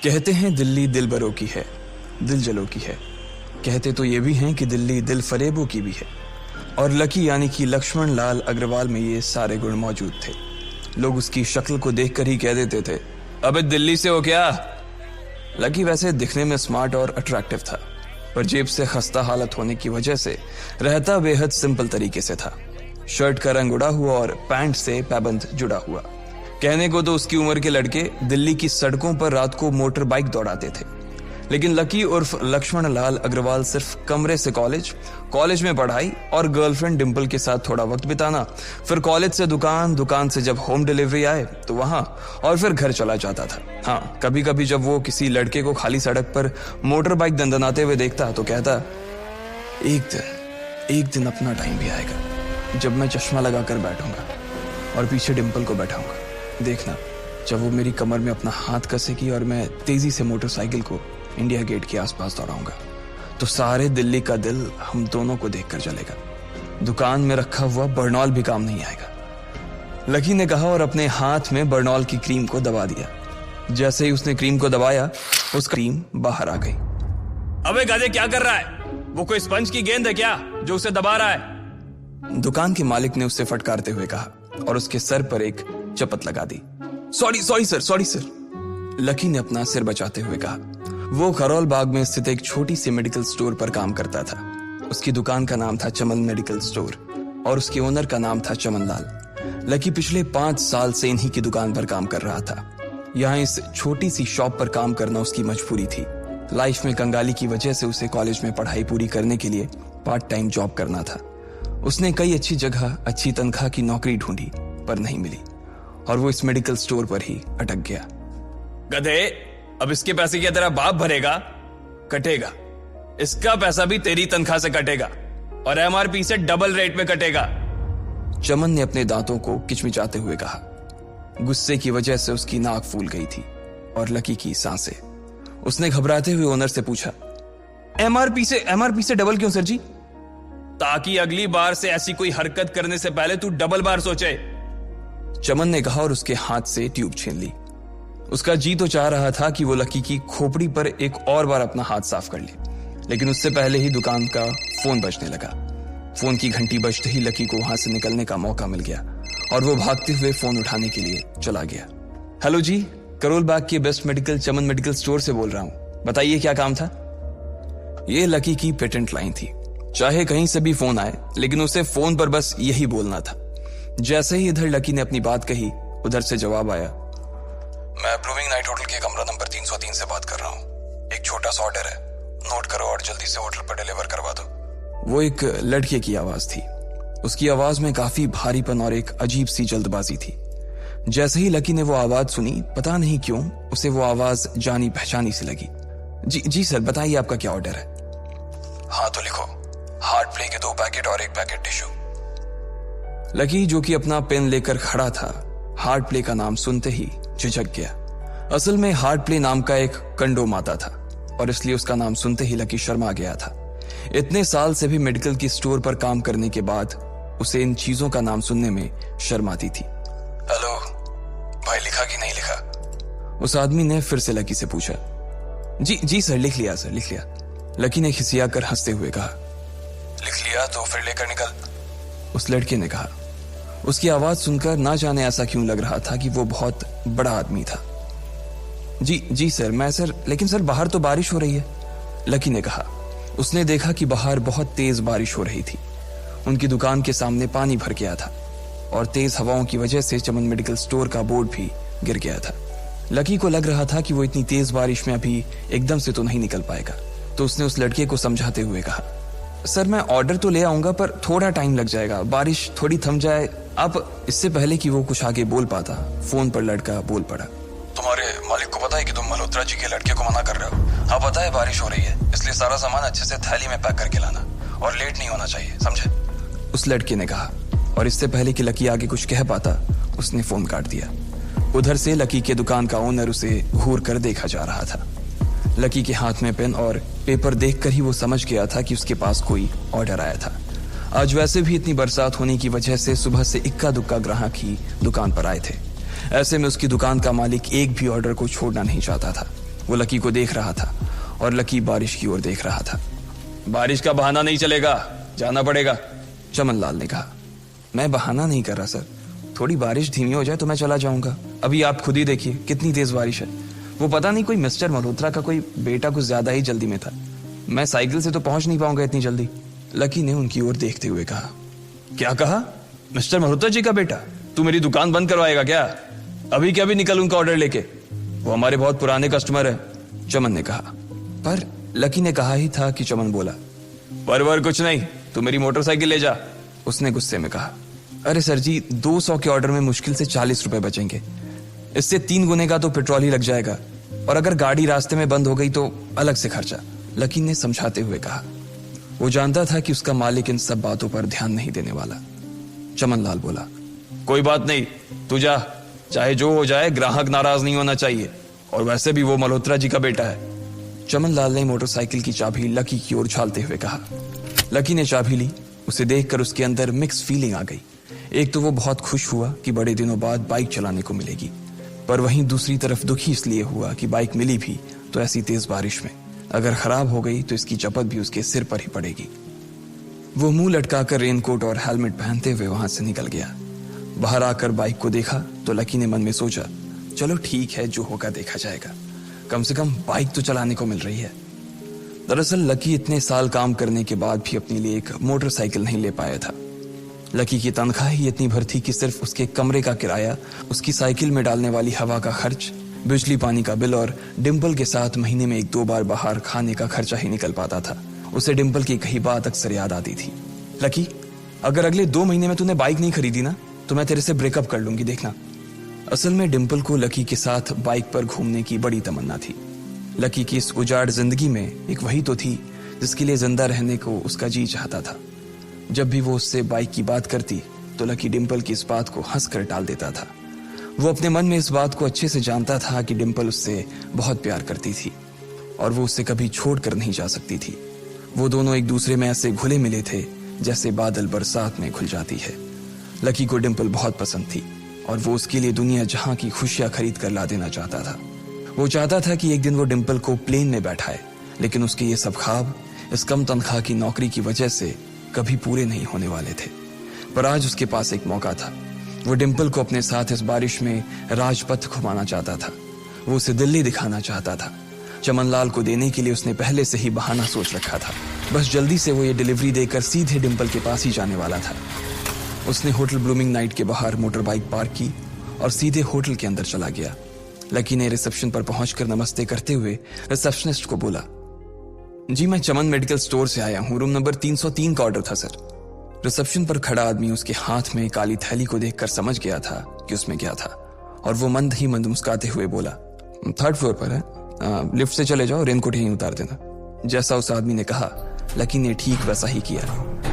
कहते हैं दिल्ली दिल बरों की है, दिल जलों की है। कहते तो ये भी हैं कि दिल्ली दिल फरेबों की भी है। और लकी यानी कि लक्ष्मण लाल अग्रवाल में ये सारे गुण मौजूद थे। लोग उसकी शक्ल को देखकर ही कह देते थे, अबे दिल्ली से हो क्या? लकी वैसे दिखने में स्मार्ट और अट्रैक्टिव था, पर जेब से खस्ता हालत होने की वजह से रहता बेहद सिंपल तरीके से था। शर्ट का रंग उड़ा हुआ और पैंट से पैबंद जुड़ा हुआ। कहने को तो उसकी उम्र के लड़के दिल्ली की सड़कों पर रात को मोटर बाइक दौड़ाते थे, लेकिन लकी उर्फ लक्ष्मण लाल अग्रवाल सिर्फ कमरे से कॉलेज में पढ़ाई और गर्लफ्रेंड डिंपल के साथ थोड़ा वक्त बिताना, फिर कॉलेज से दुकान, दुकान से जब होम डिलीवरी आए तो वहां, और फिर घर चला जाता था। हाँ, कभी कभी जब वो किसी लड़के को खाली सड़क पर मोटर बाइक दंदनाते हुए देखता तो कहता, एक दिन अपना टाइम भी आएगा जब मैं चश्मा लगाकर बैठूंगा और पीछे डिंपल को बैठाऊंगा। देखना, जब वो मेरी कमर में अपना हाथ कसेगी और मैं तेजी से मोटरसाइकिल को इंडिया गेट के आसपास दौड़ाऊंगा, तो सारे दिल्ली का दिल हम दोनों को देखकर जलेगा। दुकान में रखा हुआ बर्नॉल भी काम नहीं आएगा। लकी ने कहा और अपने हाथ में बर्नॉल की क्रीम को दबा दिया। जैसे ही उसने क्रीम को दबाया, उसका क्रीम बाहर आ गई। अबे गधे, क्या कर रहा है? वो कोई स्पंज की गेंद है क्या जो उसे दबा रहा है? दुकान के मालिक ने उससे फटकारते हुए कहा और उसके सर पर एक चपत लगा दी। Sorry sir. लकी ने अपना सिर बचाते हुए कहा। वो खरौल बाग में स्थित एक छोटी सी मेडिकल स्टोर पर काम करता था। उसकी दुकान का नाम था चमन मेडिकल स्टोर और उसके ओनर का नाम था चमन लाल। लकी पिछले 5 साल से इन्हीं की दुकान पर काम कर रहा था। यहाँ इस छोटी सी शॉप पर काम करना उसकी मजबूरी थी। लाइफ में कंगाली की वजह से उसे कॉलेज में पढ़ाई पूरी करने के लिए पार्ट टाइम जॉब करना था। उसने कई अच्छी जगह अच्छी तनख्वाह की नौकरी ढूंढी पर नहीं मिली और वो इस मेडिकल स्टोर पर ही अटक गया। गधे, अब इसके पैसे क्या तेरा बाप भरेगा? कटेगा। इसका पैसा भी तेरी तनख्वाह से कटेगा और एमआरपी से डबल रेट में कटेगा। चमन ने अपने दांतों को किचमिचाते हुए कहा। गुस्से की वजह से उसकी नाक फूल गई थी और लकी की सांसें। उसने घबराते हुए ओनर से पूछा, एमआरपी से डबल क्यों सर जी? ताकि अगली बार से ऐसी कोई हरकत करने से पहले तू डबल बार सोचे। चमन ने कहा और उसके हाथ से ट्यूब छीन ली। उसका जी तो चाह रहा था कि वो लकी की खोपड़ी पर एक और बार अपना हाथ साफ कर ले, लेकिन उससे पहले ही दुकान का फोन बजने लगा। फोन की घंटी बजते ही लकी को वहां से निकलने का मौका मिल गया और वो भागते हुए फोन उठाने के लिए चला गया। हेलो जी, करोल बाग के बेस्ट मेडिकल चमन मेडिकल स्टोर से बोल रहा हूं, बताइए क्या काम था? ये लकी की पेटेंट लाइन थी। चाहे कहीं से भी फोन आए, लेकिन उसे फोन पर बस यही बोलना था। जैसे ही इधर लकी ने अपनी बात कही, उधर से जवाब आया, मैं ब्लूमिंग नाइट होटल के कमरा नंबर 303 से बात कर रहा हूँ। एक छोटा सा ऑर्डर है, नोट करो और जल्दी से होटल पर डिलीवर करवा दो। वो एक लड़के की आवाज थी। उसकी आवाज में काफी भारीपन और एक अजीब सी जल्दबाजी थी। जैसे ही लकी ने वो आवाज सुनी, पता नहीं क्यों उसे वो आवाज जानी पहचानी सी लगी। जी सर, बताइए आपका क्या ऑर्डर है? हाँ तो लिखो, हार्ट प्ले के 2 पैकेट और 1 पैकेट टिश्यू। लकी, जो कि अपना पेन लेकर खड़ा था, हार्ट प्ले का नाम सुनते ही झिझक गया। असल में हार्ट प्ले नाम का एक कंडोम आता था और इसलिए उसका नाम सुनते ही लकी शर्मा गया था। इतने साल से भी मेडिकल की स्टोर पर काम करने के बाद उसे इन चीजों का नाम सुनने में शर्म आती थी। हेलो भाई, लिखा कि नहीं लिखा? उस आदमी ने फिर से लकी से पूछा। जी सर, लिख लिया सर, लिख लिया। लकी ने खिसिया कर हंसते हुए कहा। लिख लिया तो फिर लेकर निकल, उस लड़के ने कहा। उसकी आवाज सुनकर ना जाने ऐसा क्यों लग रहा था कि वो बहुत बड़ा आदमी था। जी सर, मैं सर, लेकिन सर बाहर तो बारिश हो रही है, लकी ने कहा। उसने देखा कि बाहर बहुत तेज बारिश हो रही थी। उनकी दुकान के सामने पानी भर गया था और तेज हवाओं की वजह से चमन मेडिकल स्टोर का बोर्ड भी गिर गया था। लकी को लग रहा था कि वो इतनी तेज बारिश में अभी एकदम से तो नहीं निकल पाएगा, तो उसने उस लड़के को समझाते हुए कहा, सर मैं ऑर्डर तो ले आऊंगा पर थोड़ा टाइम लग जाएगा, बारिश थोड़ी थम जाए आप। इससे पहले कि वो कुछ आगे बोल पाता, फोन पर लड़का बोल पड़ा। तुम्हारे मालिक को पता है कि तुम मल्होत्रा जी के लड़के को मना कर रहे हो? हाँ पता है, बारिश हो रही है, इसलिए सारा सामान अच्छे से थैली में पैक करके लाना और लेट नहीं होना चाहिए, समझे? उस लड़के ने कहा और इससे पहले कि लकी आगे कुछ कह पाता, उसने फोन काट दिया। उधर से लकी के दुकान का ओनर उसे घूर कर देखा जा रहा था। लकी के हाथ में पेन और पेपर देखकर ही वो समझ गया था कि उसके पास कोई ऑर्डर आया था। आज वैसे भी इतनी बरसात होने की वजह से सुबह से इक्का दुक्का ग्राहक ही दुकान पर आए थे। ऐसे में उसकी दुकान का मालिक एक भी ऑर्डर को छोड़ना नहीं चाहता था। वो लकी को देख रहा था और लकी बारिश की ओर देख रहा था। बारिश का बहाना नहीं चलेगा, जाना पड़ेगा, चमन लाल ने कहा। मैं बहाना नहीं कर रहा सर, थोड़ी बारिश धीमी हो जाए तो मैं चला जाऊंगा। अभी आप खुद ही देखिए कितनी तेज बारिश है। वो पता नहीं कोई मिस्टर मल्होत्रा का कोई बेटा कुछ ज्यादा ही जल्दी में था। मैं साइकिल से तो पहुंच नहीं पाऊंगा इतनी जल्दी। लकी ने उनकी ओर देखते हुए कहा। क्या कहा? मिस्टर मल्होत्रा जी का बेटा? तू मेरी दुकान बंद करवाएगा क्या? अभी क्या भी निकल उनका ऑर्डर लेके, वो हमारे बहुत पुराने कस्टमर है, चमन ने कहा। पर लकी ने कहा ही था कि चमन बोला। परवर कुछ नहीं, तू मेरी मोटरसाइकिल ले जा, उसने गुस्से में कहा। अरे सर जी, 200 के ऑर्डर में मुश्किल से 40 रुपए बचेंगे, इससे 3 गुने का तो पेट्रोल ही लग जाएगा, और अगर गाड़ी रास्ते में बंद हो गई तो अलग से खर्चा, लकी ने समझाते हुए कहा। वो जानता था कि उसका मालिक इन सब बातों पर ध्यान नहीं देने वाला। चमन लाल बोला। कोई बात नहीं, तू जा, चाहे जो हो जाए ग्राहक नाराज नहीं होना चाहिए, और वैसे भी वो मल्होत्रा जी का बेटा है। चमन लाल ने मोटरसाइकिल की चाबी लकी की ओर उछालते हुए कहा। लकी ने चाबी ली। उसे देखकर उसके अंदर मिक्स फीलिंग आ गई। एक तो वो बहुत खुश हुआ कि बड़े दिनों बाद बाइक चलाने को मिलेगी, पर वहीं दूसरी तरफ दुखी इसलिए हुआ कि बाइक मिली भी तो ऐसी तेज बारिश में, अगर खराब हो गई तो इसकी चपत भी उसके सिर पर ही पड़ेगी। वो मुंह लटकाकर रेनकोट और हेलमेट पहनते हुए वहां से निकल गया। बाहर आकर बाइक को देखा तो लकी ने मन में सोचा, चलो ठीक है, जो होगा देखा जाएगा, कम से कम बाइक तो चलाने को मिल रही है। दरअसल लकी इतने साल काम करने के बाद भी अपने लिए एक मोटरसाइकिल नहीं ले पाया था। लकी की तनख्वाह ही इतनी भर थी कि सिर्फ उसके कमरे का किराया, उसकी साइकिल में डालने वाली हवा का खर्च, बिजली पानी का बिल और डिम्पल के साथ महीने में 1-2 बार बाहर खाने का खर्चा ही निकल पाता था। उसे डिम्पल की कही बात अक्सर याद आती थी। लकी, अगर अगले 2 महीने में तूने बाइक नहीं खरीदी ना तो मैं तेरे से ब्रेकअप कर लूंगी, देखना। असल में डिम्पल को लकी के साथ बाइक पर घूमने की बड़ी तमन्ना थी। लकी की इस उजाड़ जिंदगी में एक वही तो थी जिसके लिए जिंदा रहने को उसका जी चाहता था। जब भी वो उससे बाइक की बात करती तो लकी डिम्पल की इस बात को हंसकर टाल देता था। वो अपने मन में इस बात को अच्छे से जानता था कि डिम्पल उससे बहुत प्यार करती थी और वो उससे कभी छोड़कर नहीं जा सकती थी। वो दोनों एक दूसरे में ऐसे घुले मिले थे जैसे बादल बरसात में घुल जाती है। लकी को डिम्पल बहुत पसंद थी और वो उसके लिए दुनिया जहां की खुशियां खरीद कर ला देना चाहता था। वो चाहता था कि एक दिन वो डिम्पल को प्लेन में बैठाए, लेकिन उसके ये सब ख्वाब इस कम तनख्वाह की नौकरी की वजह से कभी पूरे नहीं होने वाले थे। पर आज उसके पास एक मौका था। वो डिम्पल को अपने साथ इस बारिश में राजपथ घुमाना चाहता था। वो उसे दिल्ली दिखाना चाहता था। चमन लाल को देने के लिए उसने पहले से ही बहाना सोच रखा था। बस जल्दी से वो ये डिलीवरी देकर सीधे डिम्पल के पास ही जाने वाला था। उसने होटल ब्लूमिंग नाइट के बाहर मोटर बाइक पार्क की और सीधे होटल के अंदर चला गया। लकी ने रिसेप्शन पर पहुंचकर नमस्ते करते हुए रिसेप्शनिस्ट को बोला, जी मैं चमन मेडिकल स्टोर से आया हूं, रूम नंबर 303 का ऑर्डर था सर। रिसेप्शन पर खड़ा आदमी उसके हाथ में काली थैली को देखकर समझ गया था कि उसमें क्या था और वो मंद ही मंद मुस्कुराते हुए बोला, 3rd फ्लोर पर है, लिफ्ट से चले जाओ, रेनकोट यहीं उतार देना। जैसा उस आदमी ने कहा लकी ने ठीक वैसा ही किया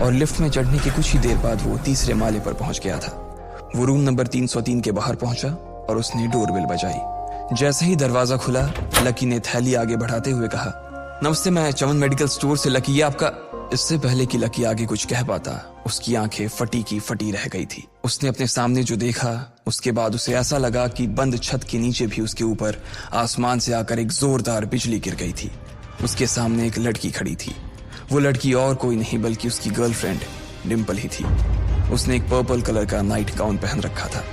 और लिफ्ट में चढ़ने के कुछ ही देर बाद वो 3रे माले पर पहुंच गया था। वो रूम नंबर 303 के बाहर पहुंचा और उसने डोरबेल बजाई। जैसे ही दरवाजा खुला लकी ने थैली आगे बढ़ाते हुए कहा, नमस्ते, मैं चमन मेडिकल स्टोर से लकी, ये आपका। इससे पहले कि लकी आगे कुछ कह पाता उसकी आंखें फटी की फटी रह गई थी। उसने अपने सामने जो देखा उसके बाद उसे ऐसा लगा कि बंद छत के नीचे भी उसके ऊपर आसमान से आकर एक जोरदार बिजली गिर गई थी। उसके सामने एक लड़की खड़ी थी। वो लड़की और कोई नहीं बल्कि उसकी गर्लफ्रेंड डिम्पल ही थी। उसने एक पर्पल कलर का नाइट गाउन पहन रखा था।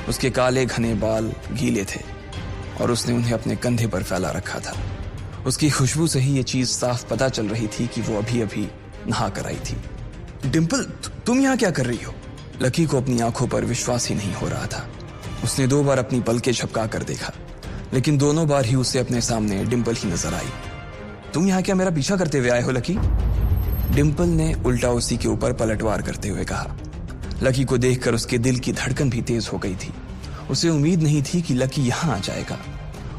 उसके काले घने बाल गीले थे और उसने उन्हें अपने कंधे पर फैला रखा था। उसकी खुशबू से ही ये चीज साफ पता चल रही थी कि वो अभी अभी नहा कर आई थी। डिम्पल, तुम यहाँ क्या कर रही हो? लकी को अपनी आंखों पर विश्वास ही नहीं हो रहा था। उसने 2 बार अपनी पलकें झपका कर देखा, लेकिन दोनों बार ही उसे अपने सामने डिम्पल ही नजर आई। तुम यहाँ क्या मेरा पीछा करते हुए आए हो लकी? डिम्पल ने उल्टा उसी के ऊपर पलटवार करते हुए कहा। लकी को देखकर उसके दिल की धड़कन भी तेज हो गई थी। उसे उम्मीद नहीं थी कि लकी यहाँ आ जाएगा।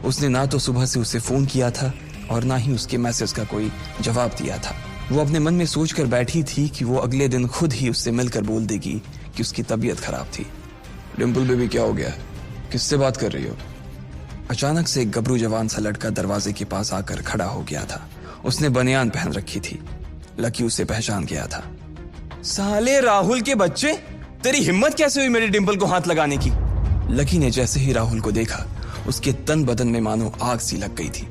उसने ना तो सुबह से उसे फोन किया था और ना ही उसके मैसेज का कोई जवाब दिया था। वो अपने मन में सोचकर बैठी थी कि वो अगले दिन खुद ही उससे मिलकर बोल देगी कि उसकी तबीयत खराब थी। डिम्पल बेबी, क्या हो गया? किससे बात कर रही हो? अचानक से एक गबरू जवान सा लड़का दरवाजे के पास आकर खड़ा हो गया था। उसने बनियान पहन रखी थी। लकी उसे पहचान गया था। साले राहुल के बच्चे, तेरी हिम्मत कैसे हुई मेरी डिम्पल को हाथ लगाने की? लकी ने जैसे ही राहुल को देखा उसके तन बदन में मानो आग सी लग गई थी।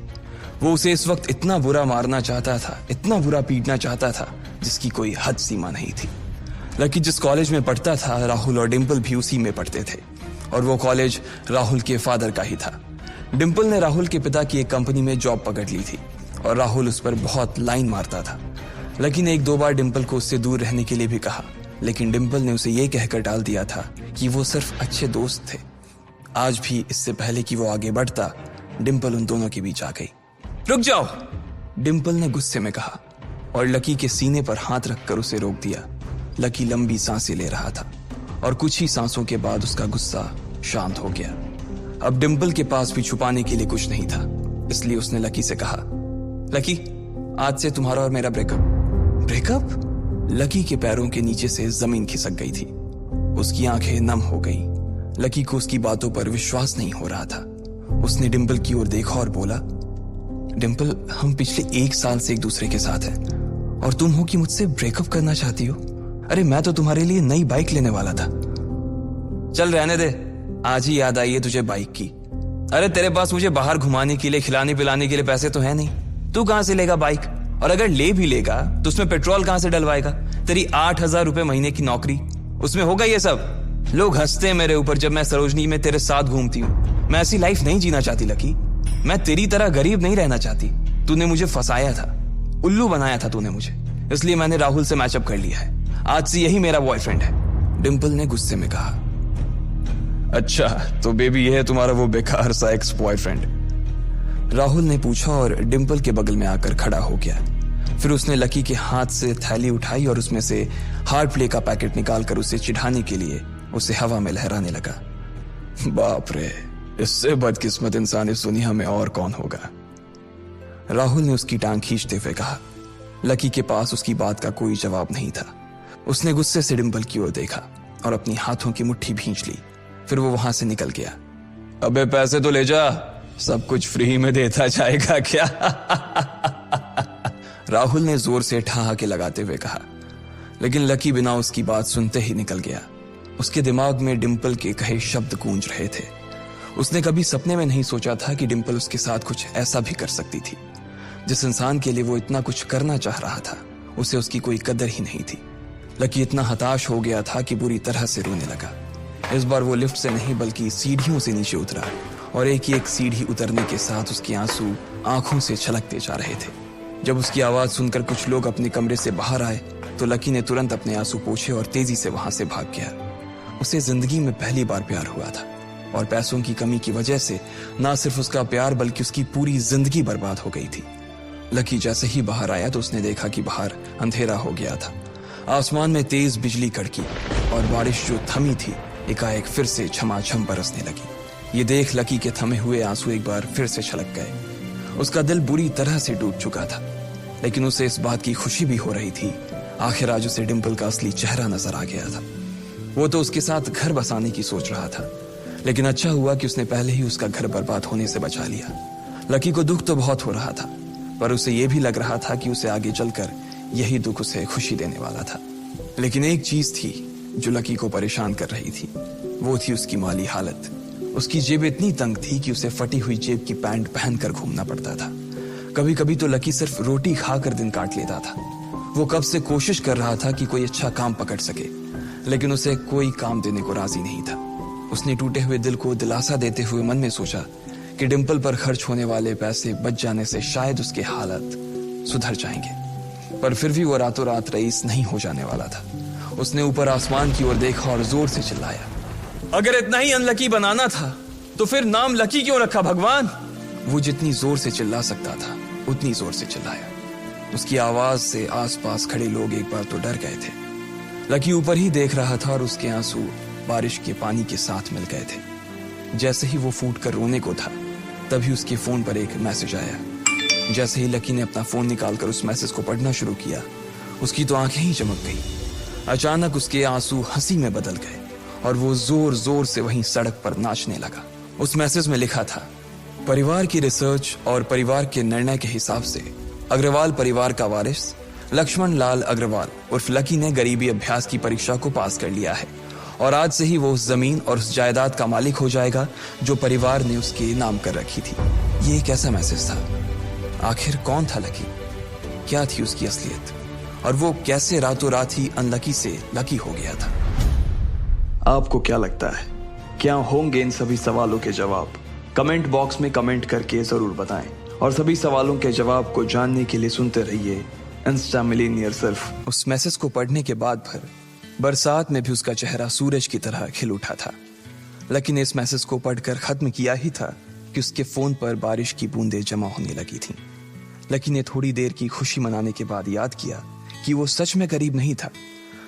वो उसे इस वक्त इतना बुरा मारना चाहता था, इतना बुरा पीटना चाहता था, जिसकी कोई हद सीमा नहीं थी। लकी जिस कॉलेज में पढ़ता था, राहुल और डिंपल भी उसी में पढ़ते थे, और वो कॉलेज राहुल के फादर का ही था। डिंपल ने राहुल के पिता की एक कंपनी में जॉब पकड़ ली थी और राहुल उस पर बहुत लाइन मारता था। लकी ने 1-2 बार डिंपल को उससे दूर रहने के लिए भी कहा, लेकिन डिंपल ने उसे ये कहकर टाल दिया था कि वो सिर्फ अच्छे दोस्त थे। आज भी इससे पहले कि वो आगे बढ़ता, डिंपल उन दोनों के बीच आ गई। रुक जाओ, डिंपल ने गुस्से में कहा और लकी के सीने पर हाथ रखकर उसे रोक दिया। लकी लंबी सांसें ले रहा था और कुछ ही सांसों के बाद उसका गुस्सा शांत हो गया। अब डिंपल के पास भी छुपाने के लिए कुछ नहीं था, इसलिए उसने लकी से कहा, लकी, आज से तुम्हारा और मेरा ब्रेकअप। ब्रेकअप? लकी के पैरों के नीचे से जमीन खिसक गई थी। उसकी आंखें नम हो गईं। लकी को उसकी बातों पर विश्वास नहीं हो रहा था। उसने डिंपल की ओर देखा और बोला, डिंपल, हम पिछले 1 साल से एक दूसरे के साथ हैं और तुम हो कि मुझसे ब्रेकअप करना चाहती हो? अरे मैं तो तुम्हारे लिए नई बाइक लेने वाला था। चल रहने दे, आज ही याद आई है तुझे बाइक की। अरे तेरे पास मुझे बाहर घुमाने के लिए, खिलाने पिलाने के लिए पैसे तो है नहीं। तू कहां से लेगा बाइक? और अगर ले भी लेगा तो उसमें पेट्रोल कहां से डलवाएगा? तेरी 8,000 रुपए महीने की नौकरी, उसमें होगा ये सब? लोग हंसते हैं मेरे ऊपर जब मैं सरोजनी में तेरे साथ घूमती हूँ। मैं ऐसी लाइफ नहीं जीना चाहती लकी। मैं तेरी तरह गरीब नहीं रहना चाहती। तूने मुझे फंसाया था, उल्लू बनाया था तूने मुझे, इसलिए मैंने राहुल से मैचअप कर लिया है। आज से यही मेरा बॉयफ्रेंड है। डिंपल ने गुस्से में कहा। अच्छा, तो बेबी ये है तुम्हारा वो बेकार सा एक्स बॉयफ्रेंड? राहुल ने पूछा और डिंपल के बगल में आकर खड़ा हो गया। फिर उसने लकी के हाथ से थैली उठाई और उसमें से हार्ड प्ले का पैकेट निकालकर उसे चिढ़ाने के लिए उसे हवा में लहराने लगा। बाप रे, इससे बदकिस्मत इंसान इस दुनिया में और कौन होगा? राहुल ने उसकी टांग खींचते हुए कहा। लकी के पास उसकी बात का कोई जवाब नहीं था। उसने गुस्से से डिंपल की ओर देखा और अपनी हाथों की मुट्ठी भींच ली। फिर वो वहां से निकल गया। अबे पैसे तो ले जा, सब कुछ फ्री में देता जाएगा क्या? राहुल ने जोर से ठहाके लगाते हुए कहा, लेकिन लकी बिना उसकी बात सुनते ही निकल गया। उसके दिमाग में डिंपल के कहे शब्द गूंज रहे थे। उसने कभी सपने में नहीं सोचा था कि डिंपल उसके साथ कुछ ऐसा भी कर सकती थी। जिस इंसान के लिए वो इतना कुछ करना चाह रहा था, उसे उसकी कोई कदर ही नहीं थी। लकी इतना हताश हो गया था कि बुरी तरह से रोने लगा। इस बार वो लिफ्ट से नहीं बल्कि सीढ़ियों से नीचे उतरा और एक सीढ़ी उतरने के साथ उसके आंसू आंखों से छलकते जा रहे थे। जब उसकी आवाज सुनकर कुछ लोग अपने कमरे से बाहर आए तो लकी ने तुरंत अपने आंसू पोंछे और तेजी से वहां से भाग गया। उसे जिंदगी में पहली बार प्यार हुआ था और पैसों की कमी की वजह से ना सिर्फ उसका प्यार बल्कि उसकी पूरी जिंदगी बर्बाद हो गई थी। लकी जैसे ही बाहर आया तो उसने देखा कि बाहर अंधेरा हो गया था। आसमान में तेज बिजली कड़की और बारिश जो थमी थी एकाएक फिर से झमाझम बरसने लगी। ये देख लकी के थमे हुए आंसू एक बार फिर से छलक गए। उसका दिल बुरी तरह से टूट चुका था, लेकिन उसे इस बात की खुशी भी हो रही थी। आखिर आज उसे डिंपल का असली चेहरा नजर आ गया था। वो तो उसके साथ घर बसाने की सोच रहा था, लेकिन अच्छा हुआ कि उसने पहले ही उसका घर बर्बाद होने से बचा लिया। लकी को दुख तो बहुत हो रहा था, पर उसे यह भी लग रहा था कि उसे आगे चलकर यही दुख उसे खुशी देने वाला था। लेकिन एक चीज थी जो लकी को परेशान कर रही थी, वो थी उसकी माली हालत। उसकी जेब इतनी तंग थी कि उसे फटी हुई जेब की पैंट पहनकर घूमना पड़ता था। कभी कभी तो लकी सिर्फ रोटी खाकर दिन काट लेता था। वो कब से कोशिश कर रहा था कि कोई अच्छा काम पकड़ सके, लेकिन उसे कोई काम देने को राजी नहीं था। उसने टूटे हुए दिल को दिलासा देते हुए मन में सोचा कि डिंपल पर खर्च होने वाले पैसे बच जाने से शायद उसके हालत सुधर जाएंगे, पर फिर भी वो रातों रात रईस नहीं हो जाने वाला था। उसने ऊपर आसमान की ओर देखा और जोर से चिल्लाया, अगर इतना ही अनलकी बनाना था तो फिर नाम लकी क्यों रखा भगवान? वो जितनी जोर से चिल्ला सकता था उतनी जोर से चिल्लाया। उसकी आवाज से आसपास खड़े लोग एक बार तो डर गए थे। लकी ऊपर ही देख रहा था और उसके आंसू बारिश के पानी के साथ मिल गए थे। जैसे ही वो फूट कर रोने को था, तभी उसके फोन पर एक मैसेज आया। जैसे ही लकी ने अपना फोन निकालकर उस मैसेज को पढ़ना शुरू किया, उसकी तो आंखें ही चमक गई। अचानक उसके आंसू हंसी में बदल गए और वो जोर जोर से वहीं सड़क पर नाचने लगा। उस मैसेज में लिखा था, परिवार की रिसर्च और परिवार के निर्णय के हिसाब से अग्रवाल परिवार का वारिस लक्ष्मण लाल अग्रवाल उर्फ लकी ने गरीबी अभ्यास की परीक्षा को पास कर लिया है और आज से ही वो उस जमीन और उस जायदाद का मालिक हो जाएगा जो परिवार ने उसके नाम कर रखी थी। ये एक ऐसा मैसेज था आखिर कौन था लकी? क्या थी उसकी असलियत? और वो कैसे रातों रात ही अनलकी से लकी हो गया था? आपको क्या लगता है, क्या होंगे इन सभी सवालों के जवाब? कमेंट बॉक्स में कमेंट करके जरूर बताएं। और सभी सवालों के जवाब को जानने के लिए सुनते रहिए इंस्टा मिलीनियर सिर्फ। उस मैसेज को पढ़ने के बाद भर बरसात में भी उसका चेहरा सूरज की तरह खिल उठा था। लकी ने इस मैसेज को पढ़कर खत्म किया ही था कि उसके फोन पर बारिश की बूंदें जमा होने लगी थीं। लकी ने थोड़ी देर की खुशी मनाने के बाद याद किया कि वो सच में गरीब नहीं था।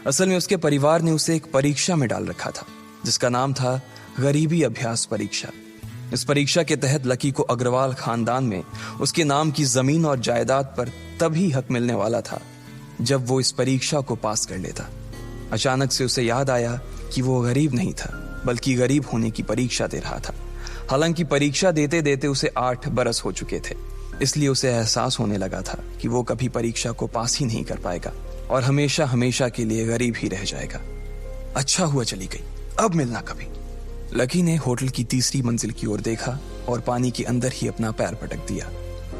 असल में उसके परिवार ने उसे एक परीक्षा में डाल रखा था जिसका नाम था गरीबी अभ्यास परीक्षा। इस परीक्षा के तहत लकी को अग्रवाल खानदान में उसके नाम की जमीन और जायदाद पर तभी हक मिलने वाला था जब वो इस परीक्षा को पास कर लेता। अचानक से उसे याद आया कि वो गरीब नहीं था बल्कि गरीब होने की परीक्षा दे रहा था। हालांकि परीक्षा देते देते उसे 8 बरस हो चुके थे, इसलिए उसे एहसास होने लगा था कि वो कभी परीक्षा को पास ही नहीं कर पाएगा और हमेशा हमेशा के लिए गरीब ही रह जाएगा। अच्छा हुआ चली गई, अब मिलना कभी। लकी ने होटल की तीसरी मंजिल की ओर देखा और पानी के अंदर ही अपना पैर पटक दिया।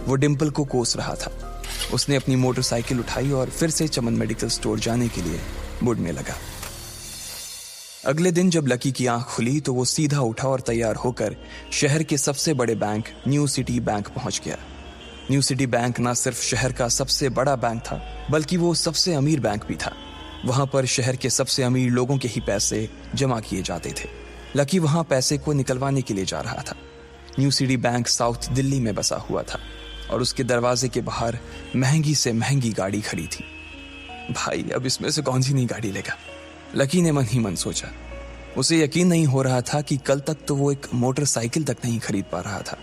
वो डिंपल को कोस रहा था। उसने अपनी मोटरसाइकिल उठाई और फिर से चमन मेडिकल स्टोर जाने के लिए मुड़ने लगा। अगले दिन जब लकी की आंख खुली तो वो सीधा उठा और तैयार होकर शहर के सबसे बड़े बैंक न्यू सिटी बैंक पहुंच गया। न्यू सिटी बैंक न सिर्फ शहर का सबसे बड़ा बैंक था बल्कि वो सबसे अमीर बैंक भी था। वहां पर शहर के सबसे अमीर लोगों के ही पैसे जमा किए जाते थे। लकी वहां पैसे को निकलवाने के लिए जा रहा था। New city bank south Delhi में बसा हुआ था और उसके दरवाजे के बाहर महंगी से महंगी गाड़ी खड़ी थी। भाई, अब इसमें से कौन सी नई गाड़ी लेगा? लकी ने मन ही मन सोचा। उसे यकीन नहीं हो रहा था कि कल तक तो वो एक मोटरसाइकिल तक नहीं खरीद पा रहा था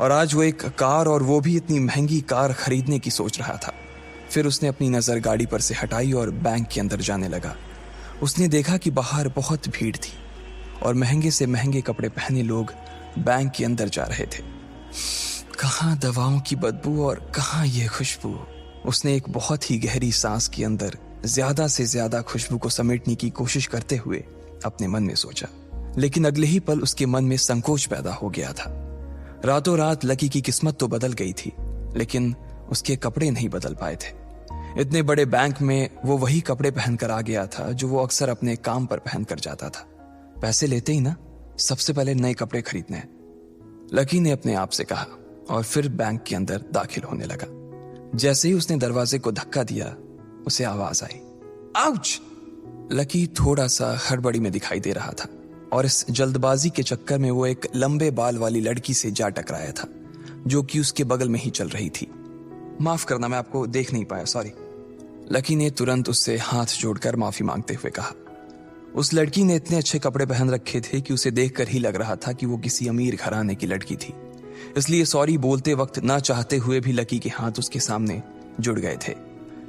और आज वो एक कार, और वो भी इतनी महंगी कार खरीदने की सोच रहा था। फिर उसने अपनी नजर गाड़ी पर से हटाई और बैंक के अंदर जाने लगा। उसने देखा कि बाहर बहुत भीड़ थी और महंगे से महंगे कपड़े पहने लोग बैंक के अंदर जा रहे थे। कहाँ दवाओं की बदबू और कहाँ ये खुशबू। उसने एक बहुत ही गहरी सांस के अंदर ज्यादा से ज्यादा खुशबू को समेटने की कोशिश करते हुए अपने मन में सोचा, लेकिन अगले ही पल उसके मन में संकोच पैदा हो गया था। रातों रात लकी की किस्मत तो बदल गई थी, लेकिन उसके कपड़े नहीं बदल पाए थे। इतने बड़े बैंक में वो वही कपड़े पहनकर आ गया था जो वो अक्सर अपने काम पर पहनकर जाता था। पैसे लेते ही ना सबसे पहले नए कपड़े खरीदने हैं, लकी ने अपने आप से कहा और फिर बैंक के अंदर दाखिल होने लगा। जैसे ही उसने दरवाजे को धक्का दिया, उसे आवाज आई, आउच! लकी थोड़ा सा हड़बड़ी में दिखाई दे रहा था और इस जल्दबाजी के चक्कर में वो एक लंबे बाल वाली लड़की से जा टकराया था जो कि उसके बगल में ही चल रही थी। माफ करना, मैं आपको देख नहीं पाया, सॉरी। लकी ने तुरंत उससे हाथ जोड़कर माफी मांगते हुए कहा। उस लड़की ने इतने अच्छे कपड़े पहन रखे थे कि उसे देखकर ही लग रहा था कि वो किसी अमीर घराने की लड़की थी, इसलिए सॉरी बोलते वक्त ना चाहते हुए भी लकी के हाथ उसके सामने जुड़ गए थे।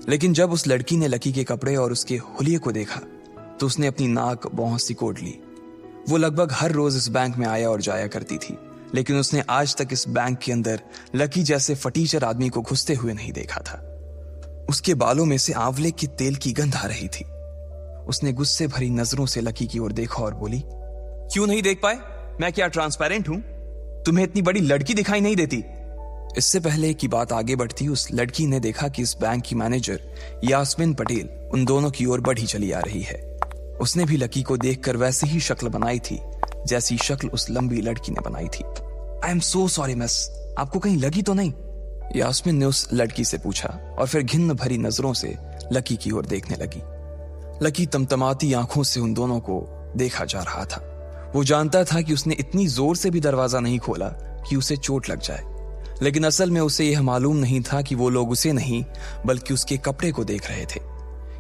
लेकिन जब उस लड़की ने लकी के कपड़े और उसके हुलिये को देखा तो उसने अपनी नाक भौं सिकोड़ ली। वो लगभग हर रोज इस बैंक में आया और जाया करती थी, लेकिन उसने आज तक इस बैंक के अंदर लकी जैसे फटीचर आदमी को घुसते हुए नहीं देखा था। उसके बालों में से आंवले के तेल की गंध आ रही थी। उसने गुस्से भरी नजरों से लकी की ओर देखा और बोली, क्यों नहीं देख पाए? मैं क्या ट्रांसपेरेंट हूं? तुम्हें इतनी बड़ी लड़की दिखाई नहीं देती? इससे पहले कि बात आगे बढ़ती, उस लड़की ने देखा कि इस बैंक की मैनेजर यास्मीन पटेल उन दोनों की ओर बढ़ी चली आ रही है। उसने भी लकी को देखकर वैसी ही शक्ल बनाई थी जैसी शक्ल उस लंबी लड़की ने बनाई थी। I am so sorry miss, आपको कहीं लगी तो नहीं? यास्मीन ने उस लड़की से पूछा और फिर घिन्न भरी नजरों से लकी की ओर देखने लगी। लकी तमतमाती आंखों से उन दोनों को देखा जा रहा था। वो जानता था कि उसने इतनी जोर से भी दरवाजा नहीं खोला कि उसे चोट लग जाए, लेकिन असल में उसे यह मालूम नहीं था कि वो लोग उसे नहीं बल्कि उसके कपड़े को देख रहे थे।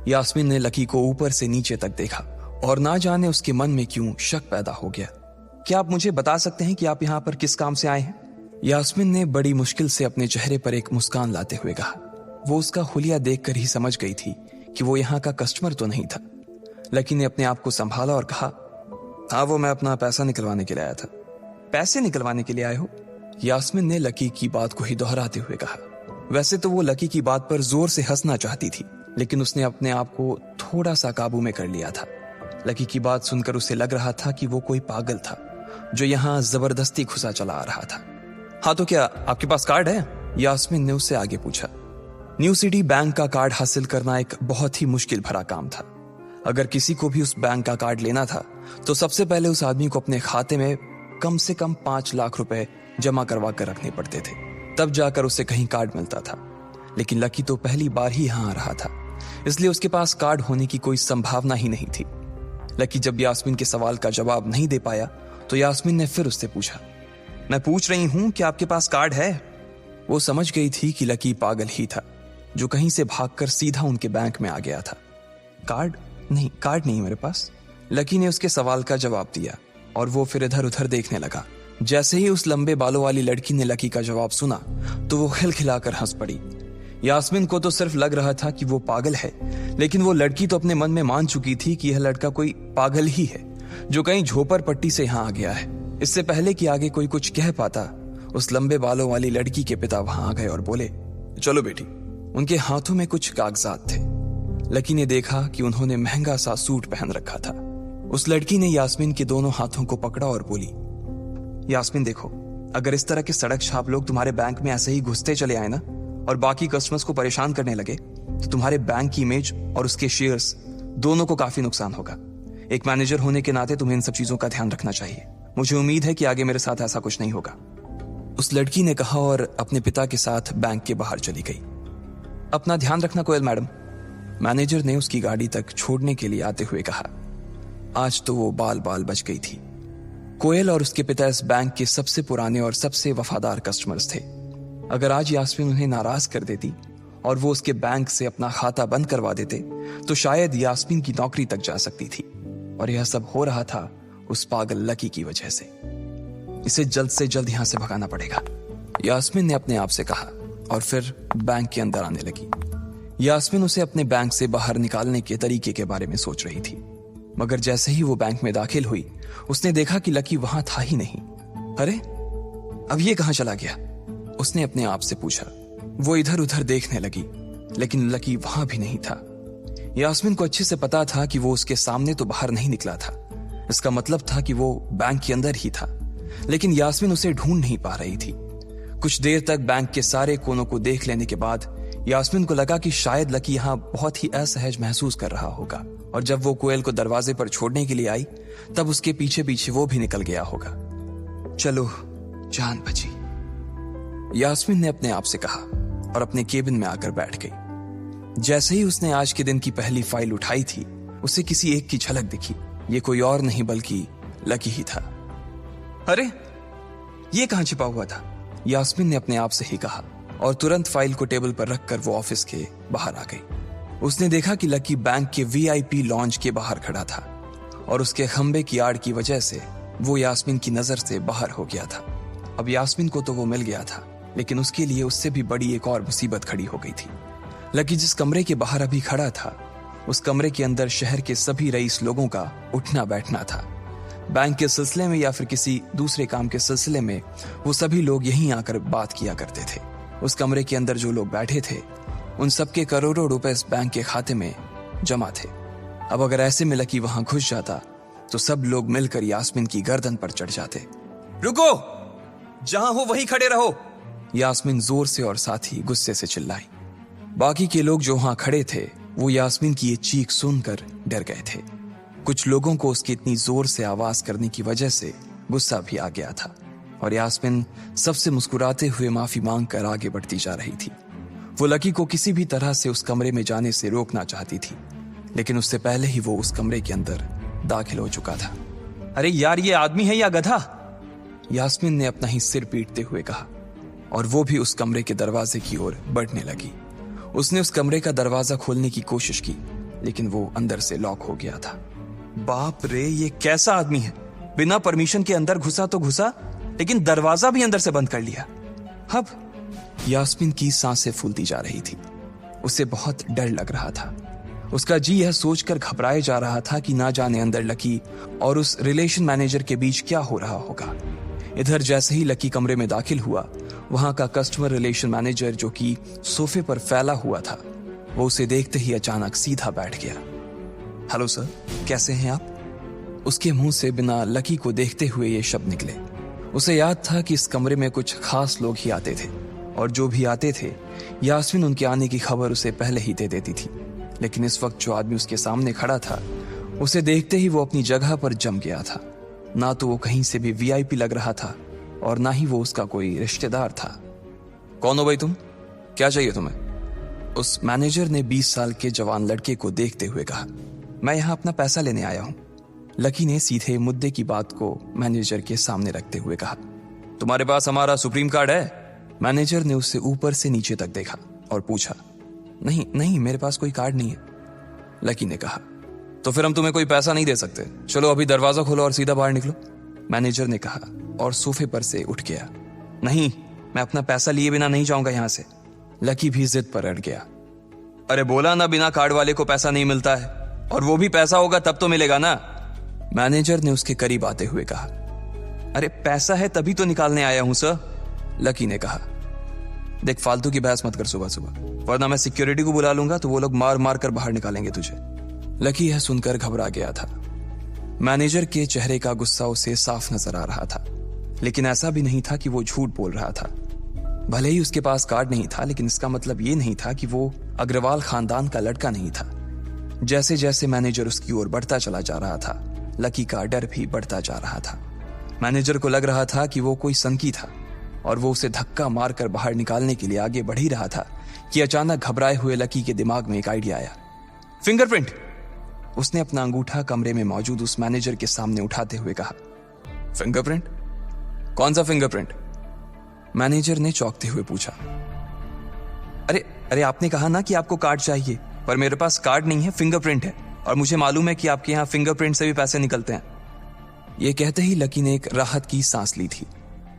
यास्मीन ने लकी को ऊपर से नीचे तक देखा और ना जाने उसके मन में क्यों शक पैदा हो गया। क्या आप मुझे बता सकते हैं कि आप यहाँ पर किस काम से आए हैं? यास्मीन ने बड़ी मुश्किल से अपने चेहरे पर एक मुस्कान लाते हुए कहा। वो उसका हुलिया देखकर ही समझ गई थी कि वो यहाँ का कस्टमर तो नहीं था। लकी ने अपने आप को संभाला और कहा, हाँ, वो मैं अपना पैसा निकलवाने के लिए आया था। पैसे निकलवाने के लिए आए हो? यास्मीन ने लकी की बात को ही दोहराते हुए कहा। वैसे तो वो लकी की बात पर जोर से हंसना चाहती थी, लेकिन उसने अपने आप को थोड़ा सा काबू में कर लिया था। लकी की बात सुनकर उसे लग रहा था कि वो कोई पागल था जो यहाँ जबरदस्ती घुसा चला आ रहा था। हाँ, तो क्या आपके पास कार्ड है? यास्मीन ने उससे आगे पूछा। न्यू सिटी बैंक का कार्ड हासिल करना एक बहुत ही मुश्किल भरा काम था। अगर किसी को भी उस बैंक का कार्ड लेना था तो सबसे पहले उस आदमी को अपने खाते में कम से कम 5 लाख रुपए जमा करवा कर रखने पड़ते थे, तब जाकर उसे कहीं कार्ड मिलता था। लेकिन लकी तो पहली बार ही यहां आ रहा था, इसलिए उसके पास कार्ड होने की कोई संभावना ही नहीं थी। लकी जब यास्मीन के सवाल का जवाब नहीं दे पाया तो यास्मीन ने फिर उससे पूछा, मैं पूछ रही हूं कि आपके पास कार्ड है? वो समझ गई थी कि लकी पागल ही था, जो कहीं से भागकर सीधा उनके बैंक में आ गया था। कार्ड नहीं मेरे पास। लकी ने उसके सवाल का जवाब दिया और वो फिर इधर उधर देखने लगा। जैसे ही उस लंबे बालों वाली लड़की ने लकी का जवाब सुना तो वो खिलखिलाकर हंस पड़ी। यास्मीन को तो सिर्फ लग रहा था कि वो पागल है, लेकिन वो लड़की तो अपने मन में मान चुकी थी कि यह लड़का कोई पागल ही है जो कहीं झोपड़ पट्टी से यहां आ गया है। इससे पहले कि आगे कोई कुछ कह पाता, उस लंबे बालों वाली लड़की के पिता वहां आ गए और बोले, चलो बेटी। उनके हाथों में कुछ कागजात थे। लकी ने देखा कि उन्होंने महंगा सा सूट पहन रखा था। उस लड़की ने यास्मीन के दोनों हाथों को पकड़ा और बोली, यास्मीन देखो, अगर इस तरह के सड़क छाप लोग तुम्हारे बैंक में ऐसे ही घुसते चले आए ना और बाकी कस्टमर्स को परेशान करने लगे तो तुम्हारे बैंक की इमेज और उसके शेयर्स दोनों को काफी नुकसान होगा। एक मैनेजर होने के नाते तुम्हें इन सब चीजों का ध्यान रखना चाहिए। मुझे उम्मीद है कि आगे मेरे साथ ऐसा कुछ नहीं होगा। उस लड़की ने कहा और अपने पिता के साथ बैंक के बाहर चली गई। अपना ध्यान रखना कोयल मैडम, मैनेजर ने उसकी गाड़ी तक छोड़ने के लिए आते हुए कहा। आज तो वो बाल बाल बच गई थी। कोयल और उसके पिता इस बैंक के सबसे पुराने और सबसे वफादार कस्टमर्स थे। अगर आज यास्मीन उन्हें नाराज कर देती और वो उसके बैंक से अपना खाता बंद करवा देते तो शायद यास्मीन की नौकरी तक जा सकती थी। और यह सब हो रहा था उस पागल लकी की वजह से। इसे जल्द से जल्द यहां से भगाना पड़ेगा, यास्मीन ने अपने आप से कहा और फिर बैंक के अंदर आने लगी। यास्मीन उसे अपने बैंक से बाहर निकालने के तरीके के बारे में सोच रही थी, मगर जैसे ही वो बैंक में दाखिल हुई उसने देखा कि लकी वहां था ही नहीं। अरे अब ये कहां चला गया? उसने अपने आप से पूछा। वो इधर उधर देखने लगी, लेकिन लकी वहां भी नहीं था। यास्मीन को अच्छे से पता था कि वो उसके सामने तो बाहर नहीं निकला था। इसका मतलब था कि वो बैंक के अंदर ही था, लेकिन यास्मीन उसे ढूंढ नहीं पा रही थी। कुछ देर तक बैंक के सारे कोनों को देख लेने के बाद यास्मीन को लगा कि शायद लकी यहां बहुत ही असहज महसूस कर रहा होगा, और जब वो कोयल को दरवाजे पर छोड़ने के लिए आई तब उसके पीछे पीछे वो भी निकल गया होगा। चलो जान बची, यास्मीन ने अपने आप से कहा और अपने केबिन में आकर बैठ गई। जैसे ही उसने आज के दिन की पहली फाइल उठाई थी उसे किसी एक की झलक दिखी। ये कोई और नहीं बल्कि लकी ही था। अरे ये कहां छिपा हुआ था? यास्मीन ने अपने आप से ही कहा और तुरंत फाइल को टेबल पर रखकर वो ऑफिस के बाहर आ गई। उसने देखा कि लकी बैंक के वीआईपी लॉन्ज के बाहर खड़ा था और उसके खंबे की आड़ की वजह से वो यास्मीन की नजर से बाहर हो गया था। अब यास्मीन को तो वो मिल गया था, लेकिन उसके लिए उससे भी बड़ी एक और मुसीबत खड़ी हो गई थी। लकी जिस कमरे के बाहर अभी खड़ा था उस कमरे के अंदर शहर के सभी रईस लोगों का उठना बैठना था। बैंक के सिलसिले में या फिर किसी दूसरे काम के सिलसिले में वो सभी लोग यहीं आकर बात किया करते थे। उस कमरे के अंदर जो लोग बैठे थे उन सबके करोड़ों रुपए इस बैंक के खाते में जमा थे। अब अगर ऐसे में लकी वहां घुस जाता तो सब लोग मिलकर यास्मीन की गर्दन पर चढ़ जाते। रुको, जहां हो वहीं खड़े रहो, यास्मीन जोर से और साथ ही गुस्से से चिल्लाई। बाकी के लोग जो वहां खड़े थे वो यास्मीन की ये चीख सुनकर डर गए थे। कुछ लोगों को उसकी इतनी जोर से आवाज करने की वजह से गुस्सा भी आ गया था और यास्मीन सबसे मुस्कुराते हुए माफी मांगकर आगे बढ़ती जा रही थी। वो लकी को किसी भी तरह से उस कमरे में जाने से रोकना चाहती थी, लेकिन उससे पहले ही वो उस कमरे के अंदर दाखिल हो चुका था। अरे यार, ये आदमी है या गधा? यास्मीन ने अपना ही सिर पीटते हुए कहा और वो भी उस कमरे के दरवाजे की ओर बढ़ने लगी। उसने उस कमरे का दरवाजा खोलने की कोशिश की, लेकिन वो अंदर से लॉक हो गया था। बाप रे, ये कैसा आदमी है? बिना परमिशन के अंदर घुसा तो घुसा, लेकिन दरवाजा भी अंदर से बंद कर लिया। अब यास्मीन की सांसें फूलती जा रही थी। उसे बहुत डर लग रहा था। उसका जी यह सोचकर घबराए जा रहा था कि ना जाने अंदर लकी और उस रिलेशन मैनेजर के बीच क्या हो रहा होगा। इधर जैसे ही लकी कमरे में दाखिल हुआ, वहां का कस्टमर रिलेशन मैनेजर जो कि सोफे पर फैला हुआ था, वो उसे देखते ही अचानक सीधा बैठ गया। हेलो सर, कैसे हैं आप? उसके मुंह से बिना लकी को देखते हुए ये शब्द निकले। उसे याद था कि इस कमरे में कुछ खास लोग ही आते थे, और जो भी आते थे यास्मीन उनके आने की खबर उसे पहले ही दे देती थी। लेकिन इस वक्त जो आदमी उसके सामने खड़ा था, उसे देखते ही वो अपनी जगह पर जम गया था। ना तो वो कहीं से भी वीआईपी लग रहा था और ना ही वो उसका कोई रिश्तेदार था। कौन हो भाई तुम? क्या चाहिए तुम्हें? उस मैनेजर ने 20 साल के जवान लड़के को देखते हुए कहा। मैं यहां अपना पैसा लेने आया हूं। लकी ने सीधे मुद्दे की बात को मैनेजर के सामने रखते हुए कहा। तुम्हारे पास हमारा सुप्रीम कार्ड है? मैनेजर ने उससे ऊपर से नीचे तक देखा और पूछा। नहीं नहीं, मेरे पास कोई कार्ड नहीं है, लकी ने कहा। तो फिर हम तुम्हें कोई पैसा नहीं दे सकते। चलो अभी दरवाजा खोलो और सीधा बाहर निकलो, मैनेजर ने कहा और सोफे पर से उठ गया। नहीं, मैं अपना पैसा लिए बिना नहीं जाऊंगा यहां से, लकी भी जिद पर अड़ गया। अरे बोला ना, बिना कार्ड वाले को पैसा नहीं मिलता है, और वो भी पैसा होगा तब तो मिलेगा ना, मैनेजर ने उसके करीब आते हुए कहा। अरे पैसा है तभी तो निकालने आया हूं सर, लकी ने कहा। देख, फालतू की बहस मत कर सुबह सुबह, वरना मैं सिक्योरिटी को बुला लूंगा तो वो लोग मार मार कर बाहर निकालेंगे तुझे। लकी यह सुनकर घबरा गया था। मैनेजर के चेहरे का गुस्सा उसे साफ नजर आ रहा था, लेकिन ऐसा भी नहीं था कि वो झूठ बोल रहा था। भले ही उसके पास कार्ड नहीं था, लेकिन इसका मतलब ये नहीं था कि वो अग्रवाल खानदान का लड़का नहीं था। जैसे जैसे मैनेजर उसकी ओर बढ़ता चला जा रहा था, लकी का डर भी बढ़ता जा रहा था। मैनेजर को लग रहा था कि वो कोई संकी था और वो उसे धक्का मारकर बाहर निकालने के लिए आगे बढ़ ही रहा था कि अचानक घबराए हुए लकी के दिमाग में एक आइडिया आया। फिंगरप्रिंट! उसने अपना अंगूठा कमरे में मौजूद उस मैनेजर के सामने उठाते हुए कहा। फिंगरप्रिंट? कौन सा फिंगरप्रिंट? मैनेजर ने चौंकते हुए पूछा। अरे अरे आपने कहा ना कि आपको कार्ड चाहिए, पर मेरे पास कार्ड नहीं है, फिंगरप्रिंट है, और मुझे मालूम है कि आपके यहाँ फिंगरप्रिंट से भी पैसे निकलते हैं। यह कहते ही लकी ने एक राहत की सांस ली थी,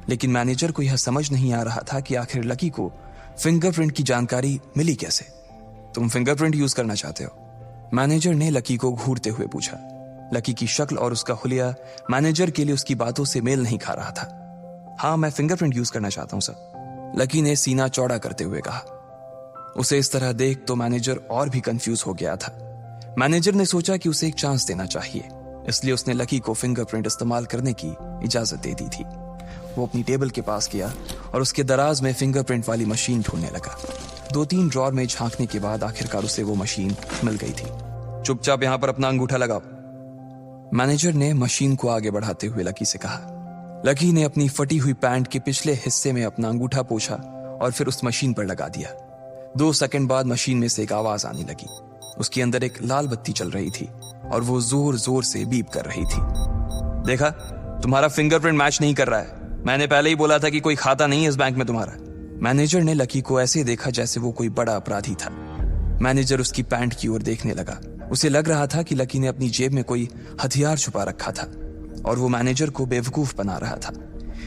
लेकिन मैनेजर को यह समझ नहीं आ रहा था कि आखिर लकी को फिंगरप्रिंट की जानकारी मिली कैसे। तुम फिंगरप्रिंट यूज करना चाहते हो? मैनेजर ने लकी को घूरते हुए पूछा। लकी की शक्ल और उसका हुलिया मैनेजर के लिए उसकी बातों से मेल नहीं खा रहा था। हाँ, मैं फिंगरप्रिंट यूज करना चाहता हूं सर, लकी ने सीना चौड़ा करते हुए कहा। उसे इस तरह देख तो मैनेजर और भी कंफ्यूज हो गया था। मैनेजर ने सोचा कि उसे एक चांस देना चाहिए, इसलिए उसने लकी को फिंगरप्रिंट इस्तेमाल करने की इजाजत दे दी थी। वो अपनी टेबल के पास गया और उसके दराज में फिंगरप्रिंट वाली मशीन ढूंढने लगा। 2-3 ड्रॉर में झांकने के बाद आखिरकार उसे वो मशीन मिल गई थी। चुपचाप यहां पर अपना अंगूठा लगाओ, मैनेजर ने मशीन को आगे बढ़ाते हुए लकी से कहा। लकी ने अपनी फटी हुई पैंट के पिछले हिस्से में अपना अंगूठा पोंछा और फिर उस मशीन पर लगा दिया। 2 सेकंड बाद मशीन में से एक आवाज आने लगी। उसके अंदर एक लाल बत्ती चल रही थी और वो जोर जोर से बीप कर रही थी। देखा, तुम्हारा फिंगरप्रिंट मैच नहीं कर रहा है। मैंने पहले ही बोला था कि कोई खाता नहीं है इस बैंक में तुम्हारा। मैनेजर ने लकी को ऐसे देखा जैसे वो कोई बड़ा अपराधी था। मैनेजर उसकी पैंट की ओर देखने लगा। उसे लग रहा था कि लकी ने अपनी जेब में कोई हथियार छुपा रखा था और वो मैनेजर को बेवकूफ बना रहा था।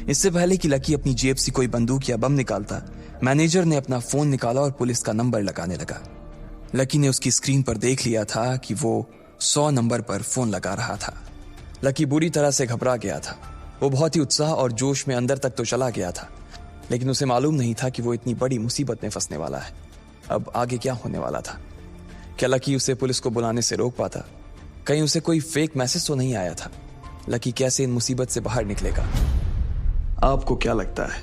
इससे पहले कि लकी अपनी जेब से कोई बंदूक या बम निकालता, मैनेजर ने अपना फोन निकाला और पुलिस का नंबर लगाने लगा। लकी ने उसकी स्क्रीन पर देख लिया था कि वो 100 नंबर पर फोन लगा रहा था। लकी बुरी तरह से घबरा गया था। वो बहुत ही उत्साह और जोश में अंदर तक तो चला गया था, लेकिन उसे मालूम नहीं था कि वो इतनी बड़ी मुसीबत में फंसने वाला है। अब आगे क्या होने वाला था? क्या लकी उसे पुलिस को बुलाने से रोक पाता? कहीं उसे कोई फेक मैसेज तो नहीं आया था? लकी कैसे इन मुसीबत से बाहर निकलेगा? आपको क्या लगता है,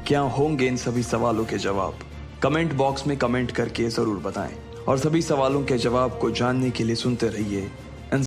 क्या होंगे इन सभी सवालों के जवाब? कमेंट बॉक्स में कमेंट करके जरूर बताएं और सभी सवालों के जवाब को जानने के लिए सुनते रहिए